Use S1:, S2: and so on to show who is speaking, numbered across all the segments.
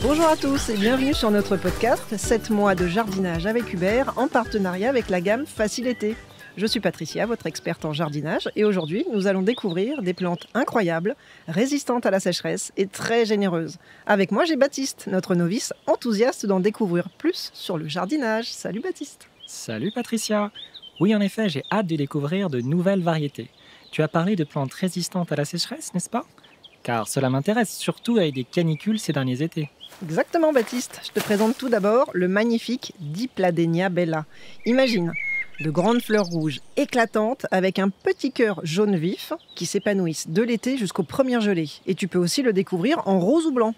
S1: Bonjour à tous et bienvenue sur notre podcast 7 mois de jardinage avec Hubert en partenariat avec la gamme Facilité. Je suis Patricia, votre experte en jardinage et aujourd'hui nous allons découvrir des plantes incroyables, résistantes à la sécheresse et très généreuses. Avec moi j'ai Baptiste, notre novice enthousiaste d'en découvrir plus sur le jardinage. Salut Baptiste.
S2: Salut Patricia. Oui en effet, j'ai hâte de découvrir de nouvelles variétés. Tu as parlé de plantes résistantes à la sécheresse, n'est-ce pas ? Car cela m'intéresse, surtout avec des canicules ces derniers étés.
S1: Exactement Baptiste, je te présente tout d'abord le magnifique Dipladenia bella. Imagine, de grandes fleurs rouges éclatantes avec un petit cœur jaune vif qui s'épanouissent de l'été jusqu'aux premières gelées. Et tu peux aussi le découvrir en rose ou blanc.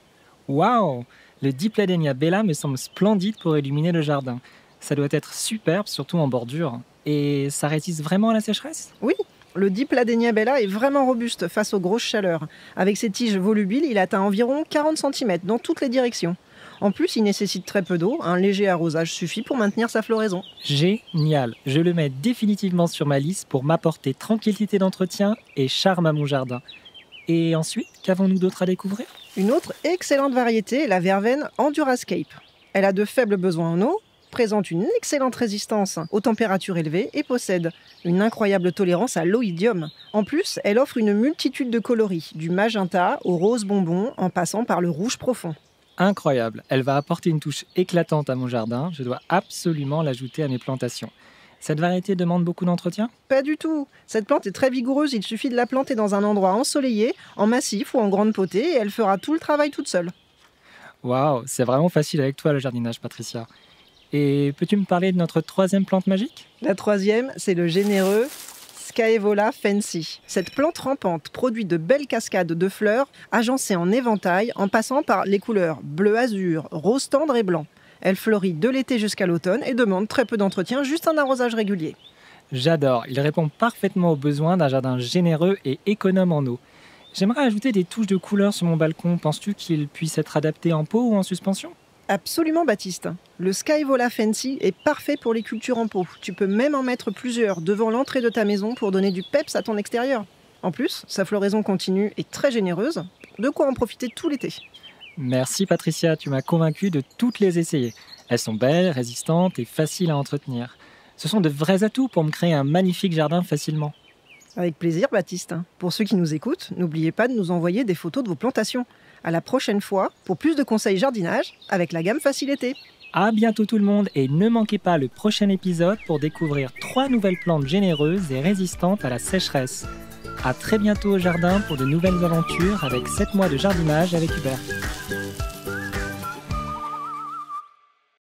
S2: Waouh ! Le Dipladenia bella me semble splendide pour illuminer le jardin. Ça doit être superbe, surtout en bordure. Et ça résiste vraiment à la sécheresse ?
S1: Oui, le Dipladenia bella est vraiment robuste face aux grosses chaleurs. Avec ses tiges volubiles, il atteint environ 40 cm dans toutes les directions. En plus, il nécessite très peu d'eau, un léger arrosage suffit pour maintenir sa floraison.
S2: Génial! Je le mets définitivement sur ma liste pour m'apporter tranquillité d'entretien et charme à mon jardin. Et ensuite, qu'avons-nous d'autre à découvrir ?
S1: Une autre excellente variété est la verveine Endurascape. Elle a de faibles besoins en eau, présente une excellente résistance aux températures élevées et possède une incroyable tolérance à l'oïdium. En plus, elle offre une multitude de coloris, du magenta au rose bonbon en passant par le rouge profond.
S2: Incroyable, elle va apporter une touche éclatante à mon jardin, je dois absolument l'ajouter à mes plantations. Cette variété demande beaucoup d'entretien ?
S1: Pas du tout. Cette plante est très vigoureuse, il suffit de la planter dans un endroit ensoleillé, en massif ou en grande potée, et elle fera tout le travail toute seule.
S2: Waouh, c'est vraiment facile avec toi le jardinage, Patricia. Et peux-tu me parler de notre troisième plante magique ?
S1: La troisième, c'est le généreux Scaevola fancy. Cette plante rampante produit de belles cascades de fleurs agencées en éventail en passant par les couleurs bleu azur, rose tendre et blanc. Elle fleurit de l'été jusqu'à l'automne et demande très peu d'entretien, juste un arrosage régulier.
S2: J'adore, il répond parfaitement aux besoins d'un jardin généreux et économe en eau. J'aimerais ajouter des touches de couleur sur mon balcon. Penses-tu qu'il puisse être adapté en pot ou en suspension ?
S1: Absolument Baptiste. Le Scaevola fancy est parfait pour les cultures en pot. Tu peux même en mettre plusieurs devant l'entrée de ta maison pour donner du peps à ton extérieur. En plus, sa floraison continue est très généreuse, de quoi en profiter tout l'été.
S2: Merci Patricia, tu m'as convaincu de toutes les essayer. Elles sont belles, résistantes et faciles à entretenir. Ce sont de vrais atouts pour me créer un magnifique jardin facilement.
S1: Avec plaisir Baptiste. Pour ceux qui nous écoutent, n'oubliez pas de nous envoyer des photos de vos plantations. À la prochaine fois pour plus de conseils jardinage avec la gamme Facilité.
S2: À bientôt tout le monde et ne manquez pas le prochain épisode pour découvrir 3 nouvelles plantes généreuses et résistantes à la sécheresse. À très bientôt au jardin pour de nouvelles aventures avec 7 mois de jardinage avec Hubert.